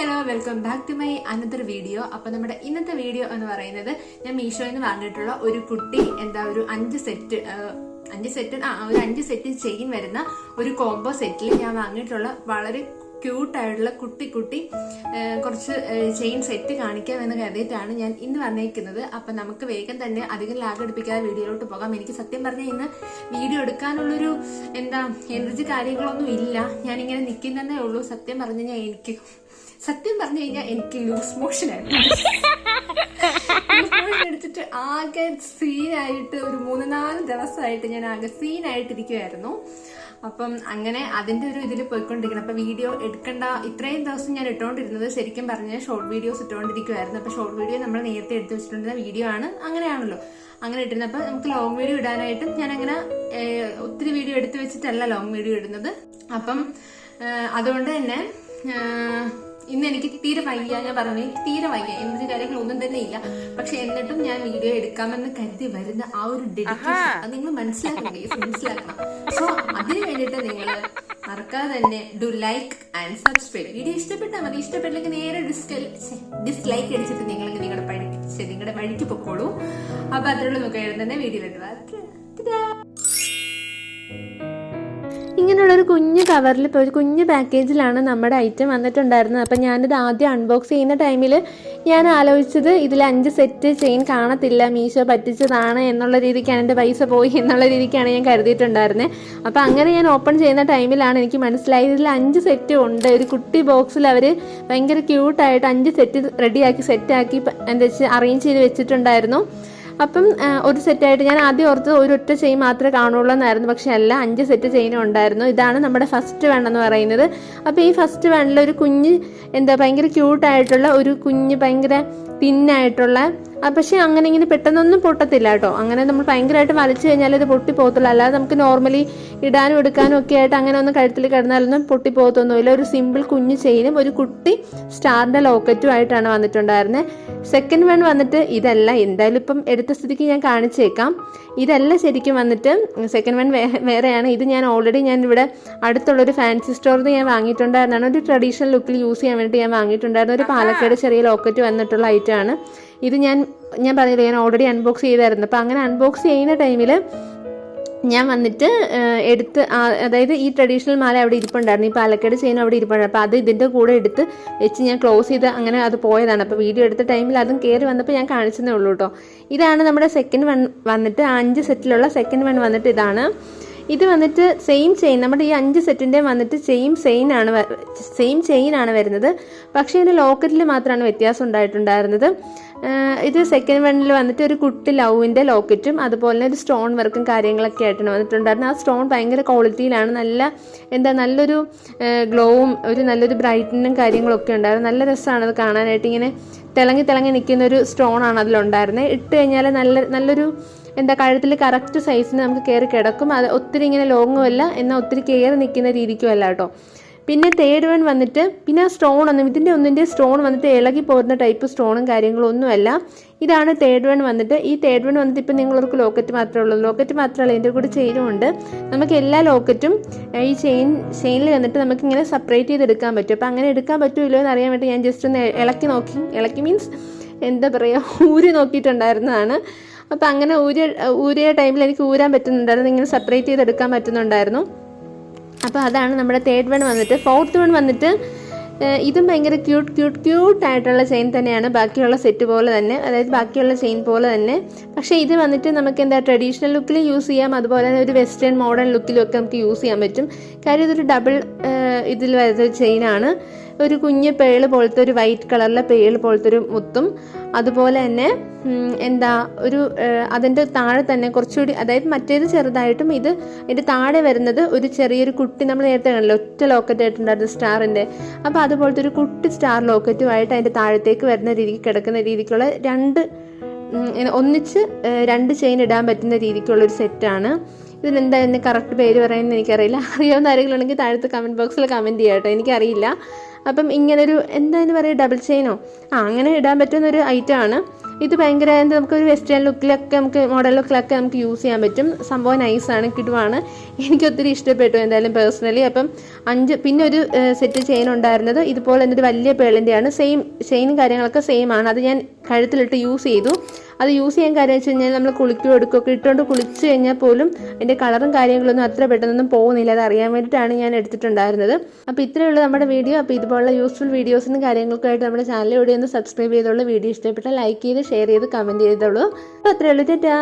Hello welcome back to my another video. അപ്പൊ നമ്മുടെ ഇന്നത്തെ വീഡിയോ എന്ന് പറയുന്നത് ഞാൻ മീഷോയിൽ നിന്ന് വാങ്ങിയിട്ടുള്ള ഒരു കുട്ടി ഒരു 5 സെറ്റ് ചെയിൻ വരുന്ന ഒരു കോംബോ സെറ്റിൽ ഞാൻ വാങ്ങിയിട്ടുള്ള വളരെ ക്യൂട്ടായിട്ടുള്ള കുട്ടി കുറച്ച് ചെയിൻ സെറ്റ് കാണിക്കാമെന്ന് കരുതിയിട്ടാണ് ഞാൻ ഇന്ന് വന്നേക്കുന്നത്. അപ്പം നമുക്ക് വേഗം തന്നെ അധികം ലാഗ് എടുപ്പിക്കാതെ വീഡിയോയിലോട്ട് പോകാം. എനിക്ക് സത്യം പറഞ്ഞാൽ ഇന്ന് വീഡിയോ എടുക്കാനുള്ളൊരു എനർജി കാര്യങ്ങളൊന്നും ഇല്ല. ഞാനിങ്ങനെ നിൽക്കുന്നതേ ഉള്ളൂ. സത്യം പറഞ്ഞു കഴിഞ്ഞാൽ എനിക്ക് ലൂസ് മോഷൻ ആയിരുന്നു. എടുത്തിട്ട് ആകെ സീനായിട്ട് ഒരു 3-4 ദിവസമായിട്ട് ഞാൻ ആകെ സീനായിട്ടിരിക്കുമായിരുന്നു. അപ്പം അങ്ങനെ അതിന്റെ ഒരു ഇതിൽ പോയിക്കൊണ്ടിരിക്കണം. അപ്പൊ വീഡിയോ എടുക്കണ്ട ഇത്രയും ദിവസം ഞാൻ ഇട്ടുകൊണ്ടിരുന്നത് ശരിക്കും പറഞ്ഞാൽ ഷോർട്ട് വീഡിയോസ് ഇട്ടുകൊണ്ടിരിക്കുമായിരുന്നു. അപ്പൊ ഷോർട്ട് വീഡിയോ നമ്മൾ നേരത്തെ എടുത്തു വെച്ചിട്ടുണ്ടെന്ന വീഡിയോ ആണ്, അങ്ങനെയാണല്ലോ അങ്ങനെ ഇട്ടിരുന്നത്. അപ്പൊ നമുക്ക് ലോങ് വീഡിയോ ഇടാനായിട്ടും ഞാൻ അങ്ങനെ ഒത്തിരി വീഡിയോ എടുത്തു വെച്ചിട്ടല്ല ലോങ് വീഡിയോ ഇടുന്നത്. അപ്പം അതുകൊണ്ട് തന്നെ ഇന്ന് എനിക്ക് തീരെ വയ്യ. ഞാൻ പറഞ്ഞു എനിക്ക് തീരെ വയ്യ, എന്തൊരു കാര്യങ്ങളൊന്നും തന്നെ ഇല്ല. പക്ഷെ എന്നിട്ടും ഞാൻ വീഡിയോ എടുക്കാമെന്ന് കരുതി വരുന്ന ആ ഒരു ഡെഡിക്കേഷൻ അത് നിങ്ങൾ മനസ്സിലാക്കണം. സോ അതിന് വേണ്ടിയിട്ട് നിങ്ങൾ മറക്കാതെ തന്നെ do like and subscribe. Video ഇഷ്ടപ്പെട്ടാൽ മതി. ഇഷ്ടപ്പെട്ടില്ലെങ്കിൽ നേരെ ഡിസ്ലൈക്ക് അടിച്ചിട്ട് നിങ്ങൾക്ക് നിങ്ങളുടെ വഴിക്ക് പൊക്കോളൂ. അപ്പൊ അത്രയുള്ള നോക്കായിരുന്നു തന്നെ വീഡിയോയിലിട്ട് ഇങ്ങനെയുള്ളൊരു കുഞ്ഞു കവറിൽ ഇപ്പോൾ ഒരു കുഞ്ഞു പാക്കേജിലാണ് നമ്മുടെ ഐറ്റം വന്നിട്ടുണ്ടായിരുന്നത്. അപ്പം ഞാനിത് ആദ്യം അൺബോക്സ് ചെയ്യുന്ന ടൈമിൽ ഞാൻ ആലോചിച്ചത് ഇതിൽ 5 സെറ്റ് ചെയിൻ കാണത്തില്ല, മീഷോ പറ്റിച്ചതാണ് എന്നുള്ള രീതിക്കാണ്, എൻ്റെ പൈസ പോയി എന്നുള്ള രീതിക്കാണ് ഞാൻ കരുതിയിട്ടുണ്ടായിരുന്നത്. അപ്പോൾ അങ്ങനെ ഞാൻ ഓപ്പൺ ചെയ്യുന്ന ടൈമിലാണ് എനിക്ക് മനസ്സിലായത് ഇതിൽ 5 സെറ്റ് ഉണ്ട്. ഒരു കുട്ടി ബോക്സിൽ അവർ ഭയങ്കര ക്യൂട്ടായിട്ട് 5 സെറ്റ് റെഡിയാക്കി സെറ്റാക്കി അറേഞ്ച് ചെയ്ത് വെച്ചിട്ടുണ്ടായിരുന്നു. അപ്പം ഒരു സെറ്റായിട്ട് ഞാൻ ആദ്യം ഓർത്ത് ഒരൊറ്റ ചെയിൻ മാത്രമേ കാണുള്ളൂ എന്നായിരുന്നു. പക്ഷെ അല്ല, 5 സെറ്റ് ചെയിനും ഉണ്ടായിരുന്നു. ഇതാണ് നമ്മുടെ ഫസ്റ്റ് വൺ എന്ന് പറയുന്നത്. അപ്പോൾ ഈ ഫസ്റ്റ് വണ്ണിൽ ഒരു കുഞ്ഞ് ഭയങ്കര ക്യൂട്ടായിട്ടുള്ള ഒരു കുഞ്ഞ് ഭയങ്കര തിന്നായിട്ടുള്ള, പക്ഷെ അങ്ങനെ ഇങ്ങനെ പെട്ടെന്നൊന്നും പൊട്ടത്തില്ല കേട്ടോ. അങ്ങനെ നമ്മൾ ഭയങ്കരമായിട്ട് വലിച്ചു കഴിഞ്ഞാൽ ഇത് പൊട്ടി പോകത്തില്ല. അല്ലാതെ നമുക്ക് നോർമലി ഇടാനും എടുക്കാനും ഒക്കെ ആയിട്ട് അങ്ങനെ ഒന്നും കഴുത്തിൽ കിടന്നാലൊന്നും പൊട്ടി പോകത്തൊന്നുമില്ല. ഒരു സിമ്പിൾ കുഞ്ഞ് ചെയിനും ഒരു കുട്ടി സ്റ്റാറിൻ്റെ ലോക്കറ്റും ആയിട്ടാണ് വന്നിട്ടുണ്ടായിരുന്നത്. സെക്കൻഡ് വൺ വന്നിട്ട് ഇതല്ല, എന്തായാലും ഇപ്പം എടുത്ത സ്ഥിതിക്ക് ഞാൻ കാണിച്ചേക്കാം. ഇതല്ല ശരിക്കും വന്നിട്ട് സെക്കൻഡ് വൺ വേറെയാണ്. ഇത് ഞാൻ ഓൾറെഡി ഇവിടെ അടുത്തുള്ളൊരു ഫാൻസി സ്റ്റോറിൽ നിന്ന് ഞാൻ വാങ്ങിയിട്ടുണ്ടായിരുന്നതാണ്. ഒരു ട്രഡീഷണൽ ലുക്കിൽ യൂസ് ചെയ്യാൻ വേണ്ടിയിട്ട് ഞാൻ വാങ്ങിയിട്ടുണ്ടായിരുന്നു. ഒരു പാലക്കാട് ചെറിയ ലോക്കറ്റ് വന്നിട്ടുള്ള ഐറ്റമാണ് ഇത്. ഞാൻ പറഞ്ഞില്ല, ഞാൻ ഓൾറെഡി അൺബോക്സ് ചെയ്തായിരുന്നു. അപ്പം അങ്ങനെ അൺബോക്സ് ചെയ്യുന്ന ടൈമിൽ ഞാൻ വന്നിട്ട് അതായത് ഈ ട്രഡീഷണൽ മാല അവിടെ ഇരിപ്പുണ്ടായിരുന്നു, ഈ പാലക്കാട് ചെയിൻ അവിടെ ഇരിപ്പുണ്ടായിരുന്നു. അപ്പോൾ അത് ഇതിൻ്റെ കൂടെ എടുത്ത് വെച്ച് ഞാൻ ക്ലോസ് ചെയ്ത് അങ്ങനെ അത് പോയതാണ്. അപ്പോൾ വീഡിയോ എടുത്ത ടൈമിൽ അതും കയറി വന്നപ്പോൾ ഞാൻ കാണിച്ചതേ ഉള്ളൂ കേട്ടോ. ഇതാണ് നമ്മുടെ സെക്കൻഡ് വൺ വന്നിട്ട് 5 സെറ്റിലുള്ള സെക്കൻഡ് വൺ വന്നിട്ട് ഇതാണ്. ഇത് വന്നിട്ട് സെയിം ചെയിൻ, നമ്മുടെ ഈ 5 സെറ്റിൻ്റെ വന്നിട്ട് സെയിം ചെയിനാണ് വരുന്നത്. പക്ഷേ ഇതിൻ്റെ ലോക്കറ്റിൽ മാത്രമാണ് വ്യത്യാസം ഉണ്ടായിട്ടുണ്ടായിരുന്നത്. ഇത് സെക്കൻഡ് വണ്ണിൽ വന്നിട്ട് ഒരു കുട്ടി ലവിൻ്റെ ലോക്കറ്റും അതുപോലെ തന്നെ ഒരു സ്റ്റോൺ വർക്കും കാര്യങ്ങളൊക്കെ ആയിട്ടാണ് വന്നിട്ടുണ്ടായിരുന്നത്. ആ സ്റ്റോൺ ഭയങ്കര ക്വാളിറ്റിയിലാണ്, നല്ലൊരു ഗ്ലോവും ഒരു നല്ലൊരു ബ്രൈറ്റനും കാര്യങ്ങളൊക്കെ ഉണ്ടായിരുന്നു. നല്ല രസമാണ് അത് കാണാനായിട്ട്. ഇങ്ങനെ തിളങ്ങി നിൽക്കുന്ന ഒരു സ്റ്റോൺ ആണ് അതിലുണ്ടായിരുന്നത്. ഇട്ട് കഴിഞ്ഞാൽ നല്ലൊരു കഴുത്തിൽ കറക്റ്റ് സൈസിന് നമുക്ക് കയറി കിടക്കും. അത് ഒത്തിരി ഇങ്ങനെ ലോങ്ങും അല്ല, എന്നാൽ ഒത്തിരി കയറി നിൽക്കുന്ന രീതിക്കും അല്ല കേട്ടോ. പിന്നെ തേർഡ് വൺ വന്നിട്ട് പിന്നെ ഒന്നിൻ്റെ സ്റ്റോൺ വന്നിട്ട് ഇളകി പോരുന്ന ടൈപ്പ് സ്റ്റോണും കാര്യങ്ങളും ഒന്നുമല്ല. ഇതാണ് തേർഡ് വൺ വന്നിട്ട്. ഈ തേർഡ് വൺ വന്നിട്ട് ഇപ്പം നിങ്ങൾക്ക് ലോക്കറ്റ് മാത്രമേ ഉള്ളൂ. ലോക്കറ്റ് മാത്രമല്ല, ഇതിൻ്റെ കൂടെ ചെയിനും ഉണ്ട്. നമുക്ക് എല്ലാ ലോക്കറ്റും ഈ ചെയിനിൽ വന്നിട്ട് നമുക്കിങ്ങനെ സെപ്പറേറ്റ് ചെയ്തെടുക്കാൻ പറ്റും. അപ്പം അങ്ങനെ എടുക്കാൻ പറ്റുമല്ലോ എന്ന് അറിയാൻ വേണ്ടി ഞാൻ ജസ്റ്റ് ഒന്ന് ഇളക്കി മീൻസ് ഊരി നോക്കിയിട്ടുണ്ടായിരുന്നതാണ്. അപ്പം അങ്ങനെ ഊരിയ ടൈമിൽ എനിക്ക് ഊരാൻ പറ്റുന്നുണ്ടായിരുന്നു, ഇങ്ങനെ സെപ്പറേറ്റ് ചെയ്തെടുക്കാൻ പറ്റുന്നുണ്ടായിരുന്നു. അപ്പോൾ അതാണ് നമ്മുടെ തേർഡ് വൺ വന്നിട്ട്. ഫോർത്ത് വൺ വന്നിട്ട് ഇതും ഭയങ്കര ക്യൂട്ടായിട്ടുള്ള ചെയിൻ തന്നെയാണ്, ബാക്കിയുള്ള സെറ്റ് പോലെ തന്നെ, അതായത് ബാക്കിയുള്ള ചെയിൻ പോലെ തന്നെ. പക്ഷേ ഇത് വന്നിട്ട് നമുക്ക് ട്രഡീഷണൽ ലുക്കിൽ യൂസ് ചെയ്യാം, അതുപോലെ തന്നെ ഒരു വെസ്റ്റേൺ മോഡേൺ ലുക്കിലും ഒക്കെ നമുക്ക് യൂസ് ചെയ്യാൻ പറ്റും. കാര്യം ഇതൊരു ഡബിൾ ഇതിൽ വരുന്ന ചെയിനാണ്. ഒരു കുഞ്ഞ് പേള് പോലത്തെ ഒരു വൈറ്റ് കളറിലെ പേള് പോലത്തെ ഒരു മുത്തും, അതുപോലെ തന്നെ അതിൻ്റെ താഴെ തന്നെ കുറച്ചുകൂടി, അതായത് മറ്റേത് ചെറുതായിട്ടും ഇതിൻ്റെ താഴെ വരുന്നത് ഒരു ചെറിയൊരു കുട്ടി, നമ്മൾ നേരത്തെ കണ്ടല്ലോ ഒറ്റ ലോക്കറ്റ് ആയിട്ടുണ്ടായിരുന്നു സ്റ്റാറിൻ്റെ. അപ്പോൾ അതുപോലത്തെ ഒരു കുട്ടി സ്റ്റാർ ലോക്കറ്റുമായിട്ട് അതിൻ്റെ താഴത്തേക്ക് വരുന്ന രീതിക്ക് കിടക്കുന്ന രീതിക്കുള്ള ഒന്നിച്ച് 2 ചെയിൻ ഇടാൻ പറ്റുന്ന രീതിക്കുള്ളൊരു സെറ്റാണ്. ഇതിനെന്താ കറക്റ്റ് പേര് പറയുന്നത് എനിക്കറിയില്ല. അറിയാവുന്ന ആരെങ്കിലും ഉണ്ടെങ്കിൽ താഴത്തെ കമൻറ്റ് ബോക്സിൽ കമൻറ്റ് ചെയ്യാം കേട്ടോ, എനിക്കറിയില്ല. അപ്പം ഇങ്ങനൊരു പറയുക, ഡബിൾ ചെയിനോ അങ്ങനെ ഇടാൻ പറ്റുന്നൊരു ഐറ്റമാണ്. ഇത് ഭയങ്കര നമുക്കൊരു വെസ്റ്റേൺ ലുക്കിലൊക്കെ നമുക്ക് മോഡൽ ലുക്കിലൊക്കെ നമുക്ക് യൂസ് ചെയ്യാൻ പറ്റും. സംഭവം നൈസാണ്, കിടുവാണ്. എനിക്ക് ഒത്തിരി ഇഷ്ടപ്പെട്ടു എന്തായാലും പേഴ്സണലി. അപ്പം 5 പിന്നെ ഒരു സെറ്റ് ചെയിൻ ഉണ്ടായിരുന്നത് ഇതുപോലെ തന്നെ ഒരു വലിയ പേളിൻ്റെയാണ്. സെയിം ചെയിനും കാര്യങ്ങളൊക്കെ സെയിം ആണ്. അത് ഞാൻ കഴുത്തിലിട്ട് യൂസ് ചെയ്തു. അത് യൂസ് ചെയ്യാൻ കാര്യം വെച്ച് കഴിഞ്ഞാൽ നമ്മൾ കുളിക്കുകയോ എടുക്കുകയൊക്കെ ഇട്ടുകൊണ്ട് കുളിച്ച് കഴിഞ്ഞാൽ പോലും അതിൻ്റെ കളറും കാര്യങ്ങളൊന്നും അത്ര പെട്ടെന്നൊന്നും പോകുന്നില്ല. അത് അറിയാൻ വേണ്ടിയിട്ടാണ് ഞാൻ എടുത്തിട്ടുണ്ടായിരുന്നത്. അപ്പോൾ ഇത്രയുള്ള നമ്മുടെ വീഡിയോ. അപ്പോൾ ഇതുപോലുള്ള യൂസ്ഫുൾ വീഡിയോസിനും കാര്യങ്ങൾക്കായിട്ട് നമ്മുടെ ചാനൽ ഇവിടെ ഒന്ന് സബ്സ്ക്രൈബ് ചെയ്തോളൂ. വീഡിയോ ഇഷ്ടപ്പെട്ടാൽ ലൈക്ക് ചെയ്ത് ഷെയർ ചെയ്ത് കമൻറ്റ് ചെയ്തോളൂ. അപ്പോൾ അത്രയേ ഉള്ളൂ. ടാറ്റാ.